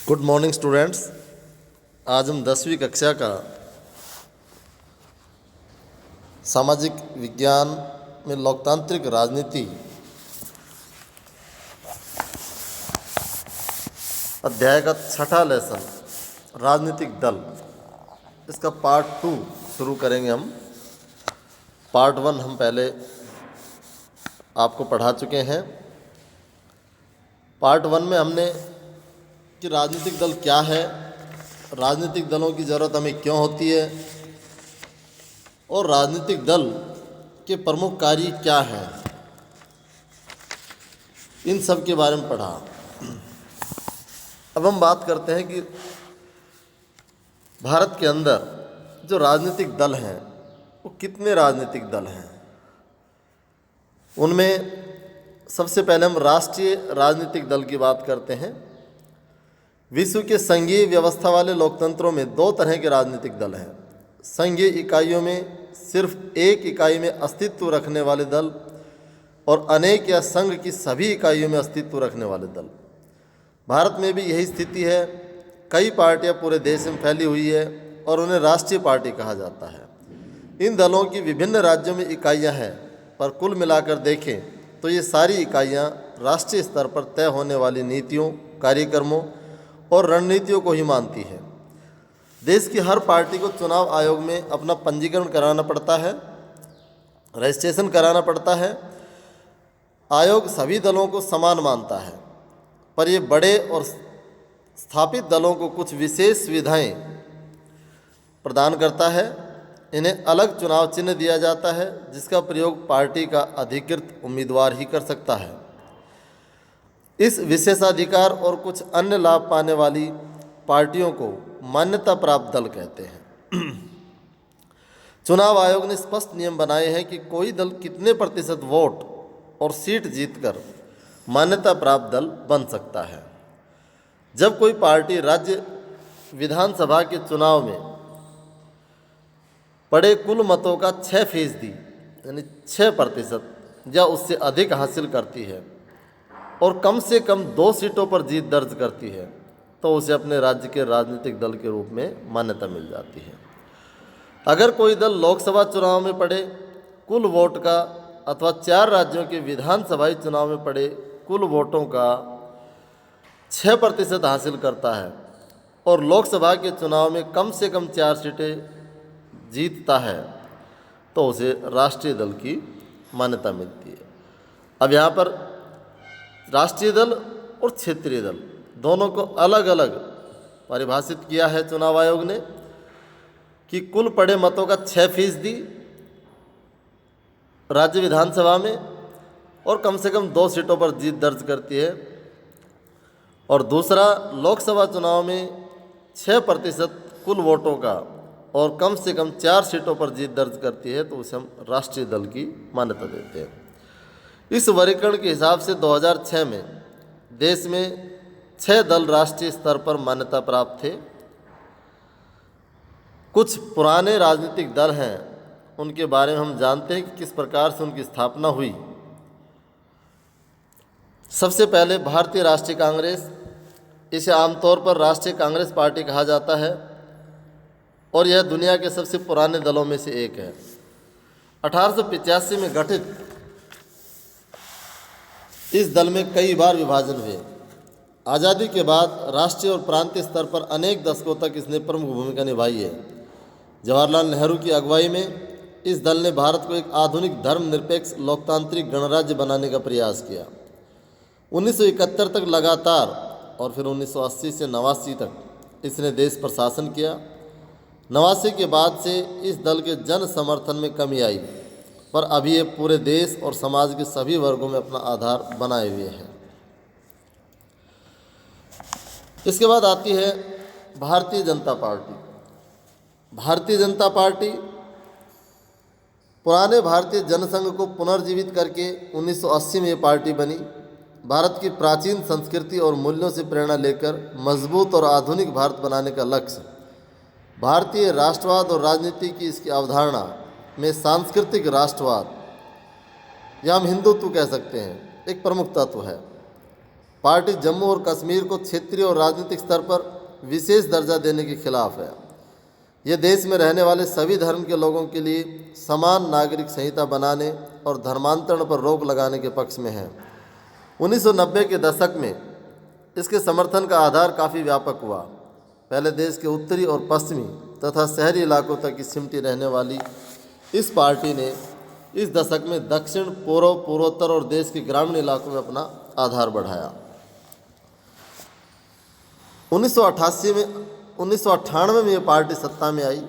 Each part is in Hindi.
Good morning students. आज हम 10वीं कक्षा का सामाजिक विज्ञान में लोकतांत्रिक राजनीति अध्याय का 6ठा लेसन राजनीतिक दल, इसका पार्ट 2 शुरू करेंगे हम। पार्ट 1 हम पहले आपको पढ़ा चुके हैं। पार्ट 1 में हमने कि राजनीतिक दल क्या है, राजनीतिक दलों की ज़रूरत हमें क्यों होती है और राजनीतिक दल के प्रमुख कार्य क्या हैं, इन सब के बारे में पढ़ा। अब हम बात करते हैं कि भारत के अंदर जो राजनीतिक दल हैं वो कितने राजनीतिक दल हैं। उनमें सबसे पहले हम राष्ट्रीय राजनीतिक दल की बात करते हैं। विश्व के संघीय व्यवस्था वाले लोकतंत्रों में 2 तरह के राजनीतिक दल हैं। संघीय इकाइयों में सिर्फ एक इकाई में अस्तित्व रखने वाले दल और अनेक या संघ की सभी इकाइयों में अस्तित्व रखने वाले दल। भारत में भी यही स्थिति है। कई पार्टियां पूरे देश में फैली हुई है और उन्हें राष्ट्रीय पार्टी कहा जाता है। इन दलों की विभिन्न राज्यों में इकाइयां हैं, पर कुल मिलाकर देखें तो ये सारी इकाइयां राष्ट्रीय स्तर पर तय होने वाली नीतियों, कार्यक्रमों और रणनीतियों को ही मानती है। देश की हर पार्टी को चुनाव आयोग में अपना पंजीकरण कराना पड़ता है, रजिस्ट्रेशन कराना पड़ता है। आयोग सभी दलों को समान मानता है, पर ये बड़े और स्थापित दलों को कुछ विशेष सुविधाएं प्रदान करता है। इन्हें अलग चुनाव चिन्ह दिया जाता है, जिसका प्रयोग पार्टी का अधिकृत उम्मीदवार ही कर सकता है। इस विशेषाधिकार और कुछ अन्य लाभ पाने वाली पार्टियों को मान्यता प्राप्त दल कहते हैं। चुनाव आयोग ने स्पष्ट नियम बनाए हैं कि कोई दल कितने प्रतिशत वोट और सीट जीतकर मान्यता प्राप्त दल बन सकता है। जब कोई पार्टी राज्य विधानसभा के चुनाव में पड़े कुल मतों का 6% यानी 6% या उससे अधिक हासिल करती है और कम से कम 2 सीटों पर जीत दर्ज करती है, तो उसे अपने राज्य के राजनीतिक दल के रूप में मान्यता मिल जाती है। अगर कोई दल लोकसभा चुनाव में पड़े कुल वोट का अथवा 4 राज्यों के विधानसभाई चुनाव में पड़े कुल वोटों का 6% हासिल करता है और लोकसभा के चुनाव में कम से कम 4 सीटें जीतता है, तो उसे राष्ट्रीय दल की मान्यता मिलती है। अब यहाँ पर राष्ट्रीय दल और क्षेत्रीय दल दोनों को अलग अलग परिभाषित किया है चुनाव आयोग ने कि कुल पड़े मतों का 6% राज्य विधानसभा में और कम से कम 2 सीटों पर जीत दर्ज करती है, और दूसरा लोकसभा चुनाव में 6% कुल वोटों का और कम से कम 4 सीटों पर जीत दर्ज करती है, तो उसे हम राष्ट्रीय दल की मान्यता देते हैं। इस वर्गीकरण के हिसाब से 2006 में देश में 6 दल राष्ट्रीय स्तर पर मान्यता प्राप्त थे। कुछ पुराने राजनीतिक दल हैं, उनके बारे में हम जानते हैं कि किस प्रकार से उनकी स्थापना हुई। सबसे पहले भारतीय राष्ट्रीय कांग्रेस, इसे आमतौर पर राष्ट्रीय कांग्रेस पार्टी कहा जाता है और यह दुनिया के सबसे पुराने दलों में से एक है। 1885 में गठित इस दल में कई बार विभाजन हुए। आज़ादी के बाद राष्ट्रीय और प्रांतीय स्तर पर अनेक दशकों तक इसने प्रमुख भूमिका निभाई है। जवाहरलाल नेहरू की अगुवाई में इस दल ने भारत को एक आधुनिक धर्मनिरपेक्ष लोकतांत्रिक गणराज्य बनाने का प्रयास किया। 1971 तक लगातार और फिर 1980 से 89 तक इसने देश पर शासन किया। 89 के बाद से इस दल के जन समर्थन में कमी आई, पर अभी ये पूरे देश और समाज के सभी वर्गों में अपना आधार बनाए हुए है। इसके बाद आती है भारतीय जनता पार्टी। भारतीय जनता पार्टी पुराने भारतीय जनसंघ को पुनर्जीवित करके 1980 में ये पार्टी बनी। भारत की प्राचीन संस्कृति और मूल्यों से प्रेरणा लेकर मजबूत और आधुनिक भारत बनाने का लक्ष्य, भारतीय राष्ट्रवाद और राजनीति की इसकी अवधारणा में सांस्कृतिक राष्ट्रवाद या हम हिंदुत्व कह सकते हैं, एक प्रमुख तत्व है। पार्टी जम्मू और कश्मीर को क्षेत्रीय और राजनीतिक स्तर पर विशेष दर्जा देने के खिलाफ है। यह देश में रहने वाले सभी धर्म के लोगों के लिए समान नागरिक संहिता बनाने और धर्मांतरण पर रोक लगाने के पक्ष में है। 1990 के दशक में इसके समर्थन का आधार काफ़ी व्यापक हुआ। पहले देश के उत्तरी और पश्चिमी तथा शहरी इलाकों तक की सिमटी रहने वाली इस पार्टी ने इस दशक में दक्षिण पूर्व, पूर्वोत्तर और देश के ग्रामीण इलाकों में अपना आधार बढ़ाया। 1998 में यह पार्टी सत्ता में आई।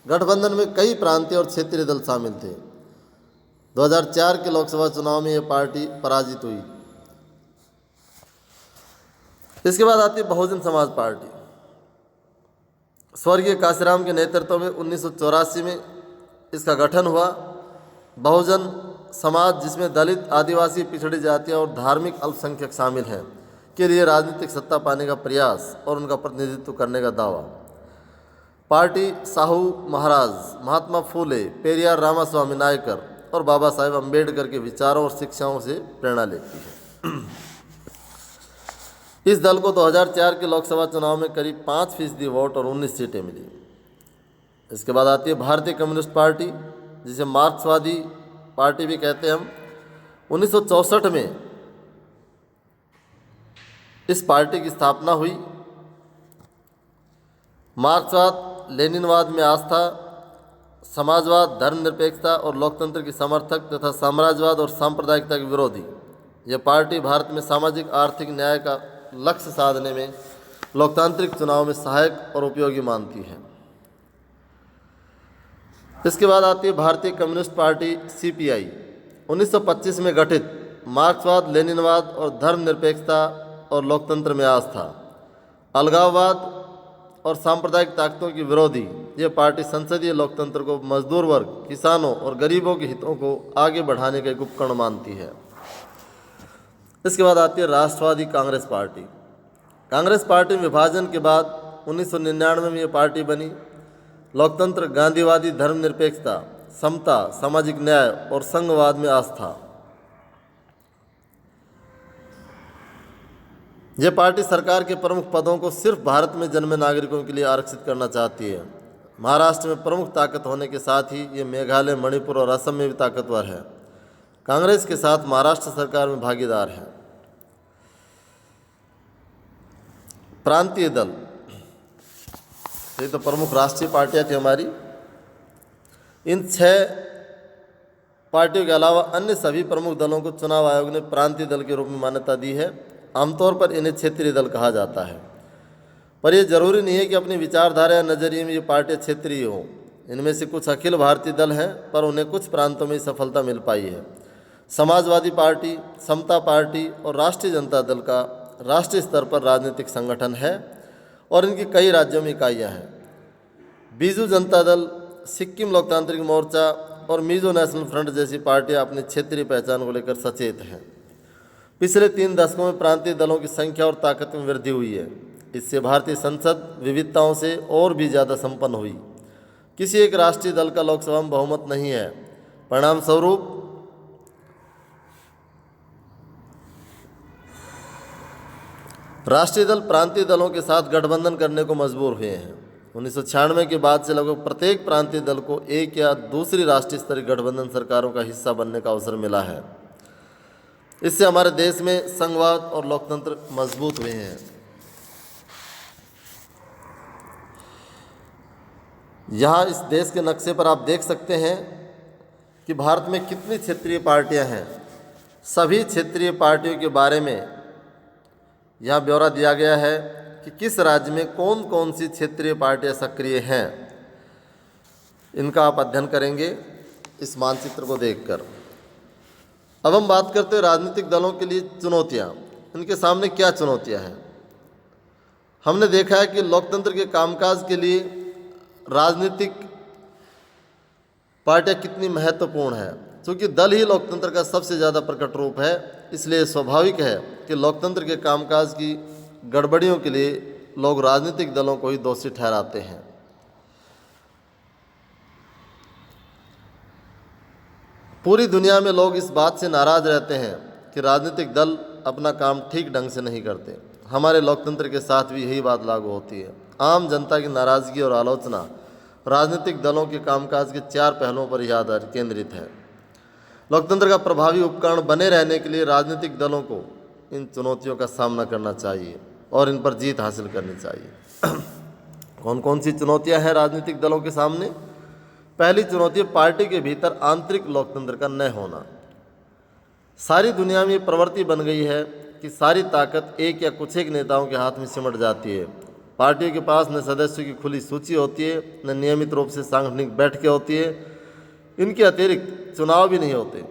गठबंधन में कई प्रांतीय और क्षेत्रीय दल शामिल थे। 2004 के लोकसभा चुनाव में यह पार्टी पराजित हुई। इसके बाद आती है बहुजन समाज पार्टी। स्वर्गीय काशीराम के नेतृत्व में 1984 में इसका गठन हुआ। बहुजन समाज, जिसमें दलित, आदिवासी, पिछड़ी जातियाँ और धार्मिक अल्पसंख्यक शामिल हैं, के लिए राजनीतिक सत्ता पाने का प्रयास और उनका प्रतिनिधित्व करने का दावा। पार्टी साहू महाराज, महात्मा फूले, पेरियार रामास्वामी नायकर और बाबा साहेब अम्बेडकर के विचारों और शिक्षाओं से प्रेरणा लेती है। इस दल को 2004 के लोकसभा चुनाव में करीब 5% वोट और 19 सीटें मिली। इसके बाद आती है भारतीय कम्युनिस्ट पार्टी, जिसे मार्क्सवादी पार्टी भी कहते हैं हम। 1964 में इस पार्टी की स्थापना हुई। मार्क्सवाद, लेनिनवाद में आस्था, समाजवाद, धर्मनिरपेक्षता और लोकतंत्र की समर्थक तथा साम्राज्यवाद और सांप्रदायिकता के विरोधी, यह पार्टी भारत में सामाजिक आर्थिक न्याय का लक्ष्य साधने में लोकतांत्रिक चुनाव में सहायक और उपयोगी मानती है। इसके बाद आती है भारतीय कम्युनिस्ट पार्टी सीपीआई। 1925 में गठित, मार्क्सवाद, लेनिनवाद और धर्मनिरपेक्षता और लोकतंत्र में आस्था, अलगाववाद और सांप्रदायिक ताकतों की विरोधी, यह पार्टी संसदीय लोकतंत्र को मजदूर वर्ग, किसानों और गरीबों के हितों को आगे बढ़ाने का एक उपकरण मानती है। इसके बाद आती है राष्ट्रवादी कांग्रेस पार्टी। कांग्रेस पार्टी में विभाजन के बाद 1999 में यह पार्टी बनी। लोकतंत्र, गांधीवादी, धर्मनिरपेक्षता, समता, सामाजिक न्याय और संघवाद में आस्था। यह पार्टी सरकार के प्रमुख पदों को सिर्फ भारत में जन्मे नागरिकों के लिए आरक्षित करना चाहती है। महाराष्ट्र में प्रमुख ताकत होने के साथ ही ये मेघालय, मणिपुर और असम में भी ताकतवर है। कांग्रेस के साथ महाराष्ट्र सरकार में भागीदार है। प्रांतीय दल, ये तो प्रमुख राष्ट्रीय पार्टियां थी हमारी। इन 6 पार्टियों के अलावा अन्य सभी प्रमुख दलों को चुनाव आयोग ने प्रांतीय दल के रूप में मान्यता दी है। आमतौर पर इन्हें क्षेत्रीय दल कहा जाता है, पर यह जरूरी नहीं है कि अपनी विचारधारा या नज़रिए में ये पार्टियाँ क्षेत्रीय हों। इनमें से कुछ अखिल भारतीय दल हैं, पर उन्हें कुछ प्रांतों में सफलता मिल पाई है। समाजवादी पार्टी, समता पार्टी और राष्ट्रीय जनता दल का राष्ट्रीय स्तर पर राजनीतिक संगठन है और इनकी कई राज्यों में इकाइयाँ हैं। बीजू जनता दल, सिक्किम लोकतांत्रिक मोर्चा और मिजो नेशनल फ्रंट जैसी पार्टियाँ अपनी क्षेत्रीय पहचान को लेकर सचेत हैं। पिछले 3 दशकों में प्रांतीय दलों की संख्या और ताकत में वृद्धि हुई है। इससे भारतीय संसद विविधताओं से और भी ज़्यादा संपन्न हुई। किसी एक राष्ट्रीय दल का लोकसभा में बहुमत नहीं है। परिणाम स्वरूप राष्ट्रीय दल प्रांतीय दलों के साथ गठबंधन करने को मजबूर हुए हैं। 1996 के बाद से लगभग प्रत्येक प्रांतीय दल को एक या दूसरी राष्ट्रीय स्तरीय गठबंधन सरकारों का हिस्सा बनने का अवसर मिला है। इससे हमारे देश में संघवाद और लोकतंत्र मजबूत हुए हैं। यहाँ इस देश के नक्शे पर आप देख सकते हैं कि भारत में कितनी क्षेत्रीय पार्टियां हैं। सभी क्षेत्रीय पार्टियों के बारे में यहाँ ब्यौरा दिया गया है कि किस राज्य में कौन कौन सी क्षेत्रीय पार्टियां सक्रिय हैं। इनका आप अध्ययन करेंगे इस मानचित्र को देखकर। अब हम बात करते हैं राजनीतिक दलों के लिए चुनौतियाँ। इनके सामने क्या चुनौतियाँ हैं। हमने देखा है कि लोकतंत्र के कामकाज के लिए राजनीतिक पार्टियाँ कितनी महत्वपूर्ण है। क्योंकि दल ही लोकतंत्र का सबसे ज़्यादा प्रकट रूप है, इसलिए स्वाभाविक है कि लोकतंत्र के कामकाज की गड़बड़ियों के लिए लोग राजनीतिक दलों को ही दोषी ठहराते हैं। पूरी दुनिया में लोग इस बात से नाराज़ रहते हैं कि राजनीतिक दल अपना काम ठीक ढंग से नहीं करते। हमारे लोकतंत्र के साथ भी यही बात लागू होती है। आम जनता की नाराज़गी और आलोचना राजनीतिक दलों के कामकाज के 4 पहलुओं पर ही केंद्रित है। लोकतंत्र का प्रभावी उपकरण बने रहने के लिए राजनीतिक दलों को इन चुनौतियों का सामना करना चाहिए और इन पर जीत हासिल करनी चाहिए। कौन कौन सी चुनौतियां हैं राजनीतिक दलों के सामने? पहली चुनौती है पार्टी के भीतर आंतरिक लोकतंत्र का न होना। सारी दुनिया में ये प्रवृत्ति बन गई है कि सारी ताकत एक या कुछ एक नेताओं के हाथ में सिमट जाती है। पार्टियों के पास न सदस्यों की खुली सूची होती है, न नियमित रूप से सांगठनिक बैठकें होती है। इनके अतिरिक्त चुनाव भी नहीं होते।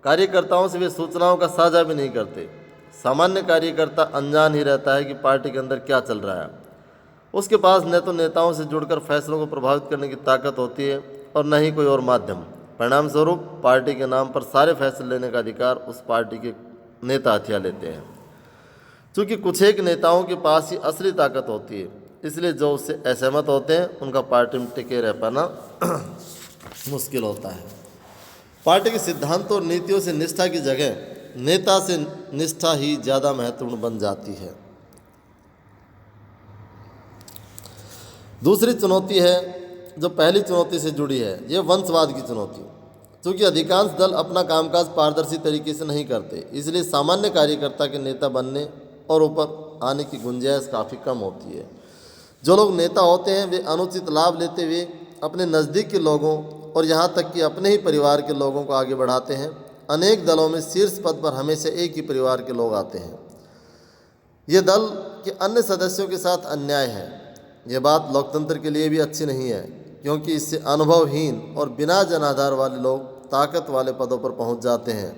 कार्यकर्ताओं से वे सूचनाओं का साझा भी नहीं करते। सामान्य कार्यकर्ता अनजान ही रहता है कि पार्टी के अंदर क्या चल रहा है। उसके पास न तो नेताओं से जुड़कर फैसलों को प्रभावित करने की ताकत होती है और न ही कोई और माध्यम। परिणाम स्वरूप पार्टी के नाम पर सारे फैसले लेने का अधिकार उस पार्टी के नेता हथिया लेते हैं। चूँकि कुछ एक नेताओं के पास ही असली ताकत होती है, इसलिए जो उससे असहमत होते हैं उनका पार्टी में टिके रह पाना मुश्किल होता है। पार्टी के सिद्धांतों और नीतियों से निष्ठा की जगह नेता से निष्ठा ही ज़्यादा महत्वपूर्ण बन जाती है। दूसरी चुनौती है जो पहली चुनौती से जुड़ी है, ये वंशवाद की चुनौती। क्योंकि अधिकांश दल अपना कामकाज पारदर्शी तरीके से नहीं करते, इसलिए सामान्य कार्यकर्ता के नेता बनने और ऊपर आने की गुंजाइश काफ़ी कम होती है। जो लोग नेता होते हैं वे अनुचित लाभ लेते हुए अपने नज़दीक के लोगों और यहाँ तक कि अपने ही परिवार के लोगों को आगे बढ़ाते हैं। अनेक दलों में शीर्ष पद पर हमेशा एक ही परिवार के लोग आते हैं। ये दल के अन्य सदस्यों के साथ अन्याय है। ये बात लोकतंत्र के लिए भी अच्छी नहीं है, क्योंकि इससे अनुभवहीन और बिना जनाधार वाले लोग ताकत वाले पदों पर पहुंच जाते हैं।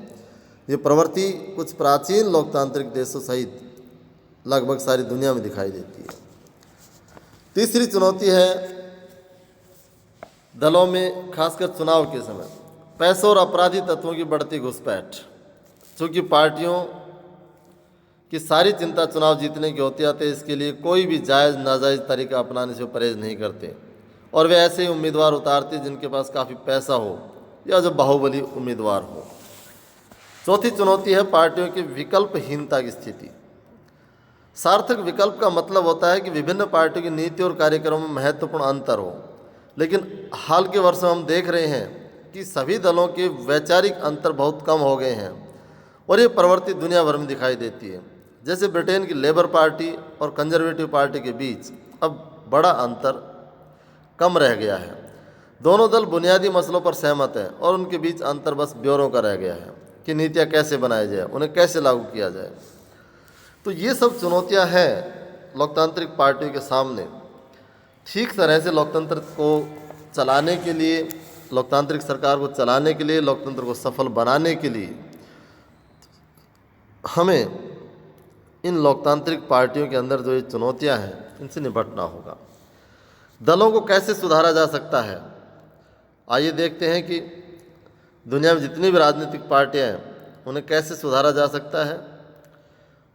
ये प्रवृत्ति कुछ प्राचीन लोकतांत्रिक देशों सहित लगभग सारी दुनिया में दिखाई देती है। तीसरी चुनौती है दलों में, खासकर चुनाव के समय, पैसों और अपराधी तत्वों की बढ़ती घुसपैठ। चूँकि पार्टियों की सारी चिंता चुनाव जीतने की होती है, इसके लिए कोई भी जायज़ नाजायज़ तरीका अपनाने से परहेज नहीं करते और वे ऐसे ही उम्मीदवार उतारते जिनके पास काफ़ी पैसा हो या जो बाहुबली उम्मीदवार हो। चौथी चुनौती है पार्टियों की विकल्पहीनता की स्थिति। सार्थक विकल्प का मतलब होता है कि विभिन्न पार्टियों की नीति और कार्यक्रमों में महत्वपूर्ण अंतर हो, लेकिन हाल के वर्षों में हम देख रहे हैं कि सभी दलों के वैचारिक अंतर बहुत कम हो गए हैं और ये प्रवृत्ति दुनिया भर में दिखाई देती है। जैसे ब्रिटेन की लेबर पार्टी और कंजर्वेटिव पार्टी के बीच अब बड़ा अंतर कम रह गया है। दोनों दल बुनियादी मसलों पर सहमत हैं और उनके बीच अंतर बस ब्यौरों का रह गया है कि नीतियाँ कैसे बनाई जाए, उन्हें कैसे लागू किया जाए। तो ये सब चुनौतियाँ हैं लोकतांत्रिक पार्टियों के सामने। ठीक तरह से लोकतंत्र को चलाने के लिए, लोकतांत्रिक सरकार को चलाने के लिए, लोकतंत्र को सफल बनाने के लिए हमें इन लोकतांत्रिक पार्टियों के अंदर जो ये चुनौतियां हैं इनसे निपटना होगा। दलों को कैसे सुधारा जा सकता है? आइए देखते हैं कि दुनिया में जितनी भी राजनीतिक पार्टियां हैं उन्हें कैसे सुधारा जा सकता है।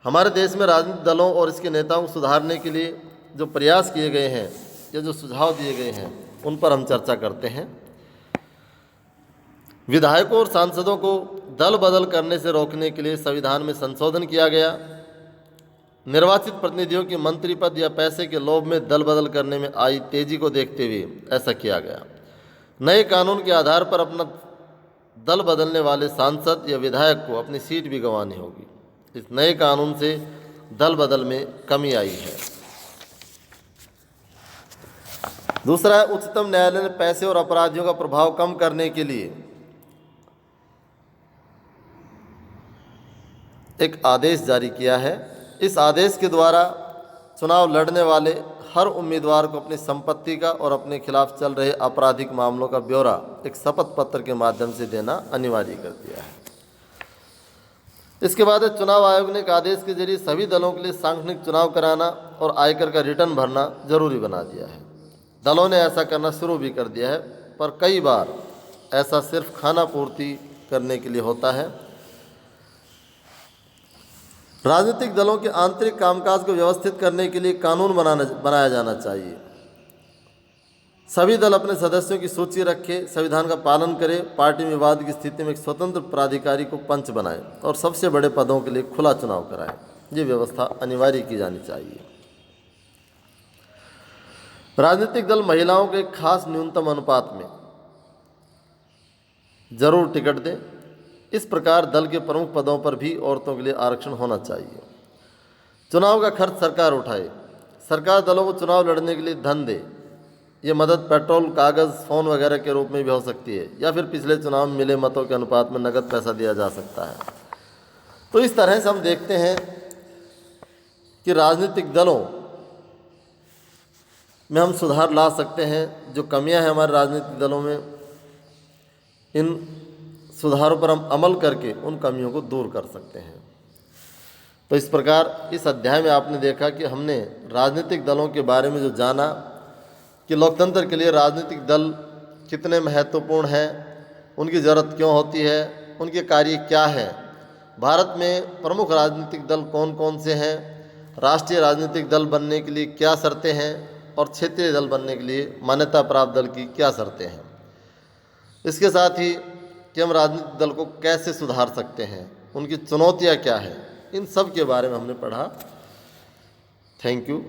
हमारे देश में राजनीतिक दलों और इसके नेताओं को सुधारने के लिए जो प्रयास किए गए हैं या जो सुझाव दिए गए हैं उन पर हम चर्चा करते हैं। विधायकों और सांसदों को दल बदल करने से रोकने के लिए संविधान में संशोधन किया गया। निर्वाचित प्रतिनिधियों की मंत्री पद या पैसे के लोभ में दल बदल करने में आई तेजी को देखते हुए ऐसा किया गया। नए कानून के आधार पर अपना दल बदलने वाले सांसद या विधायक को अपनी सीट भी गंवानी होगी। इस नए कानून से दल बदल में कमी आई है। दूसरा है, उच्चतम न्यायालय ने पैसे और अपराधियों का प्रभाव कम करने के लिए एक आदेश जारी किया है। इस आदेश के द्वारा चुनाव लड़ने वाले हर उम्मीदवार को अपनी संपत्ति का और अपने खिलाफ चल रहे आपराधिक मामलों का ब्यौरा एक शपथ पत्र के माध्यम से देना अनिवार्य कर दिया है। इसके बाद चुनाव आयोग ने एक आदेश के जरिए सभी दलों के लिए सांगठनिक चुनाव कराना और आयकर का रिटर्न भरना जरूरी बना दिया है। दलों ने ऐसा करना शुरू भी कर दिया है, पर कई बार ऐसा सिर्फ खाना पूर्ति करने के लिए होता है। राजनीतिक दलों के आंतरिक कामकाज को व्यवस्थित करने के लिए कानून बनाया जाना चाहिए। सभी दल अपने सदस्यों की सूची रखे, संविधान का पालन करें, पार्टी में विवाद की स्थिति में एक स्वतंत्र प्राधिकारी को पंच बनाएं और सबसे बड़े पदों के लिए खुला चुनाव कराएं। ये व्यवस्था अनिवार्य की जानी चाहिए। राजनीतिक दल महिलाओं के एक खास न्यूनतम अनुपात में जरूर टिकट दें। इस प्रकार दल के प्रमुख पदों पर भी औरतों के लिए आरक्षण होना चाहिए। चुनाव का खर्च सरकार उठाए। सरकार दलों को चुनाव लड़ने के लिए धन दे। ये मदद पेट्रोल, कागज़, फ़ोन वगैरह के रूप में भी हो सकती है, या फिर पिछले चुनाव में मिले मतों के अनुपात में नकद पैसा दिया जा सकता है। तो इस तरह से हम देखते हैं कि राजनीतिक दलों में हम सुधार ला सकते हैं। जो कमियां हैं हमारे राजनीतिक दलों में, इन सुधारों पर हम अमल करके उन कमियों को दूर कर सकते हैं। तो इस प्रकार इस अध्याय में आपने देखा कि हमने राजनीतिक दलों के बारे में जो जाना कि लोकतंत्र के लिए राजनीतिक दल कितने महत्वपूर्ण हैं, उनकी ज़रूरत क्यों होती है, उनके कार्य क्या है, भारत में प्रमुख राजनीतिक दल कौन कौन से हैं, राष्ट्रीय राजनीतिक दल बनने के लिए क्या शर्तें हैं और क्षेत्रीय दल बनने के लिए मान्यता प्राप्त दल की क्या शर्तें हैं। इसके साथ ही कि हम राजनीतिक दल को कैसे सुधार सकते हैं, उनकी चुनौतियाँ क्या हैं, इन सब के बारे में हमने पढ़ा। Thank you.